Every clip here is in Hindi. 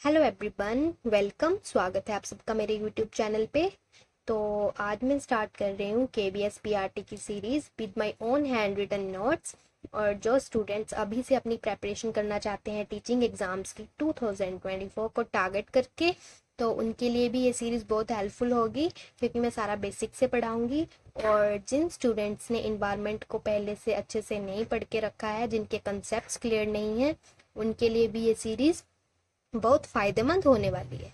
Hello everyone, welcome. स्वागत है आप सबका मेरे यूट्यूब चैनल पे। तो आज मैं स्टार्ट कर रही हूँ KBS PRT की series with my own handwritten notes. और जो स्टूडेंट्स अभी से अपनी प्रेपरेशन करना चाहते हैं टीचिंग एग्ज़ाम्स की 2024 को टारगेट करके, तो उनके लिए भी ये सीरीज़ बहुत हेल्पफुल होगी क्योंकि मैं सारा बेसिक से पढ़ाऊँगी। और जिन स्टूडेंट्स ने इन्वायरमेंट को पहले से अच्छे से नहीं पढ़ के रखा है, जिनके कंसेप्ट क्लियर नहीं है, उनके लिए भी ये सीरीज़ बहुत फ़ायदेमंद होने वाली है।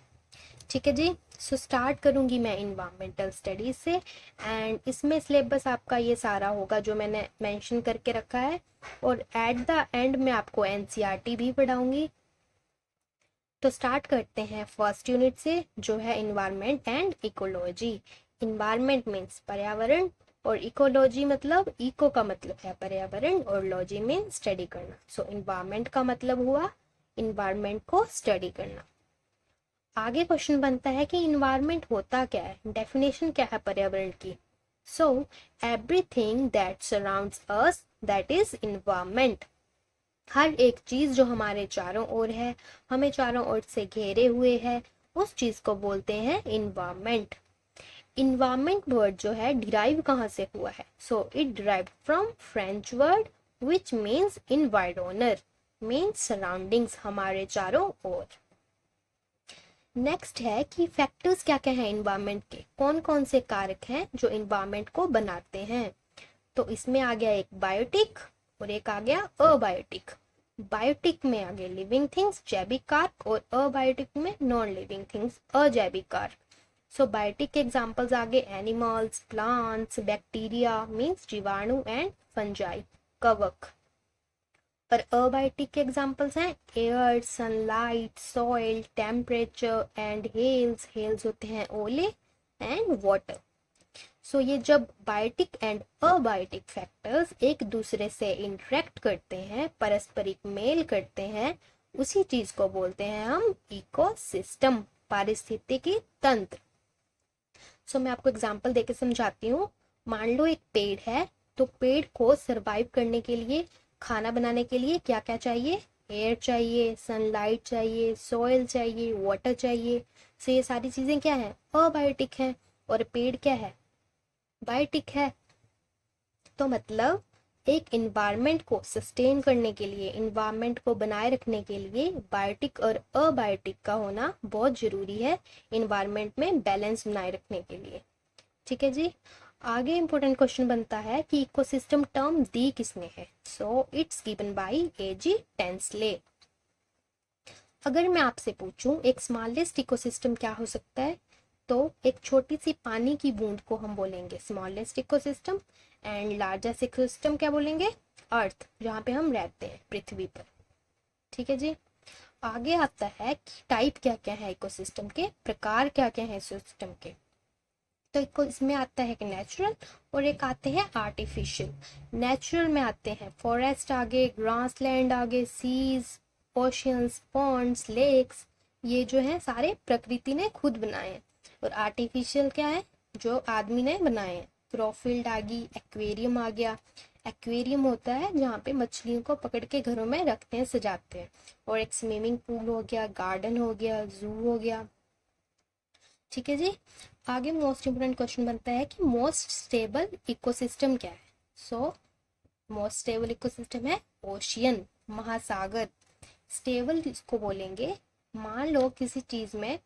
ठीक है जी। सो स्टार्ट करूँगी मैं इन्वायरमेंटल स्टडीज़ से। एंड इसमें सिलेबस आपका ये सारा होगा जो मैंने मेंशन करके रखा है। और एट द एंड में आपको NCERT भी पढ़ाऊँगी। तो स्टार्ट करते हैं फर्स्ट यूनिट से, जो है environment and ecology. Environment means पर्यावरण, और इकोलॉजी मतलब इको का मतलब है पर्यावरण, और लॉजी मीन्स स्टडी करना। सो इन्वायरमेंट का मतलब हुआ इन्वायरमेंट को स्टडी करना। आगे क्वेश्चन बनता है कि इन्वायरमेंट होता क्या है, डेफिनेशन क्या है पर्यावरण की। So everything that surrounds us, that is environment. हर एक चीज जो हमारे चारों ओर है, हमें चारों ओर से घेरे हुए है, उस चीज को बोलते हैं इन्वायरमेंट। इन्वायरमेंट वर्ड जो है डिराइव कहाँ से हुआ है? So it derive from French word which means इन्वायरोनर, मीन्स सराउंडिंग्स, हमारे चारों ओर। नेक्स्ट है कि फैक्टर्स क्या क्या है इन्वायरमेंट के, कौन कौन से कारक हैं जो इन्वायरमेंट को बनाते हैं। तो इसमें आ गया एक बायोटिक और एक आ गया अबायोटिक। बायोटिक में आ गए लिविंग थिंग्स जैविक कारक, और अबायोटिक में नॉन लिविंग थिंग्स अजैविक कारक। सो बायोटिक के एग्जांपल्स आ गए एनिमल्स, प्लांट्स, बैक्टीरिया मीन्स जीवाणु, एंड फंजाई कवक। पर अबायोटिक के एग्जांपल्स हैं air, sunlight, soil, temperature and hails. Hails होते हैं ओले, एंड वाटर। सो ये जब बायोटिक एंड अबायोटिक फैक्टर्स एक दूसरे से इंटरेक्ट करते हैं, परस्परिक मेल करते हैं, उसी चीज को बोलते हैं हम इकोसिस्टम, पारिस्थितिकी तंत्र। सो मैं आपको एग्जांपल देके समझाती हूँ। मान लो एक पेड़ है, तो पेड़ को सरवाइव करने के लिए, खाना बनाने के लिए क्या क्या चाहिए? एयर चाहिए, सनलाइट चाहिए, सॉइल चाहिए, वाटर चाहिए। सो ये सारी चीजें क्या है? अबायोटिक है। और पेड़ क्या है? बायोटिक है। तो मतलब एक इन्वायरमेंट को सस्टेन करने के लिए, इन्वायरमेंट को बनाए रखने के लिए बायोटिक और अबायोटिक का होना बहुत जरूरी है, इन्वायरमेंट में बैलेंस बनाए रखने के लिए। ठीक है जी। आगे इंपॉर्टेंट क्वेश्चन बनता है कि इकोसिस्टम टर्म दी किसने है। So it's given by AG Tansley. अगर मैं आपसे पूछूं एक स्मॉलेस्ट इकोसिस्टम क्या हो सकता है, तो एक छोटी सी पानी की बूंद को हम बोलेंगे smallest ecosystem. And largest ecosystem क्या बोलेंगे? अर्थ, जहाँ पे हम रहते हैं, पृथ्वी पर। ठीक है जी। आगे आता है कि टाइप क्या क्या है इकोसिस्टम के, प्रकार क्या क्या है सिस्टम के। तो इसमें आता है कि नेचुरल, और एक आते हैं आर्टिफिशियल। नेचुरल में आते हैं फॉरेस्ट आगे, ग्रासलैंड आगे, सीज, ओशियंस, पॉन्ड्स, लेक्स। ये जो है सारे प्रकृति ने खुद बनाए हैं। और आर्टिफिशियल क्या है? जो आदमी ने बनाए हैं। क्रॉफील्ड आ गई, एक्वेरियम आ गया। एक्वेरियम होता है जहाँ पे मछलियों को पकड़ के घरों में रखते हैं, सजाते हैं। और एक स्विमिंग पूल हो गया, गार्डन हो गया, जू हो गया। ठीक है जी। आगे मोस्ट इंपोर्टेंट क्वेश्चन बनता है कि मोस्ट स्टेबल इकोसिस्टम क्या है। सो मोस्ट स्टेबल इकोसिस्टम है ओशियन, महासागर। स्टेबल किसको बोलेंगे? मान लो किसी चीज में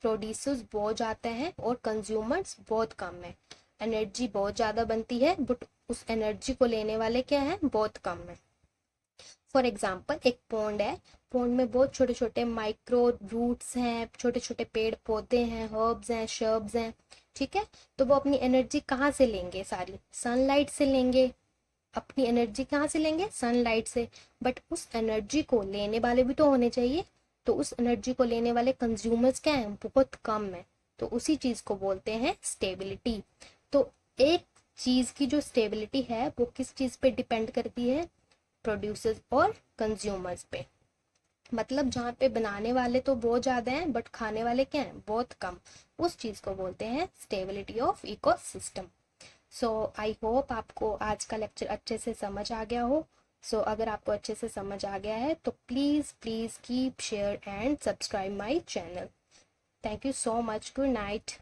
प्रोड्यूसर्स बहुत ज्यादा हैं और कंज्यूमर्स बहुत कम है। एनर्जी बहुत ज्यादा बनती है, बट उस एनर्जी को लेने वाले क्या है? बहुत कम है। फॉर एग्जाम्पल एक पॉन्ड है, पॉन्ड में बहुत छोटे छोटे माइक्रो रूट्स हैं, छोटे छोटे पेड़ पौधे हैं, हर्ब्स हैं, शर्ब्स हैं। ठीक है। तो वो अपनी एनर्जी कहाँ से लेंगे? सारी सनलाइट से लेंगे। अपनी एनर्जी कहाँ से लेंगे? सनलाइट से। बट उस एनर्जी को लेने वाले भी तो होने चाहिए। तो उस एनर्जी को लेने वाले कंज्यूमर्स क्या हैं? बहुत कम है। तो उसी चीज को बोलते हैं स्टेबिलिटी। तो एक चीज की जो स्टेबिलिटी है वो किस चीज पे डिपेंड करती है? प्रोड्यूसर्स और कंज्यूमर्स पे। मतलब जहाँ पे बनाने वाले तो बहुत ज्यादा हैं बट खाने वाले क्या हैं? बहुत कम। उस चीज को बोलते हैं stability of ecosystem. So I hope आपको आज का लेक्चर अच्छे से समझ आ गया हो। सो अगर आपको अच्छे से समझ आ गया है तो please please keep share and subscribe my channel. Thank you so much. Good night.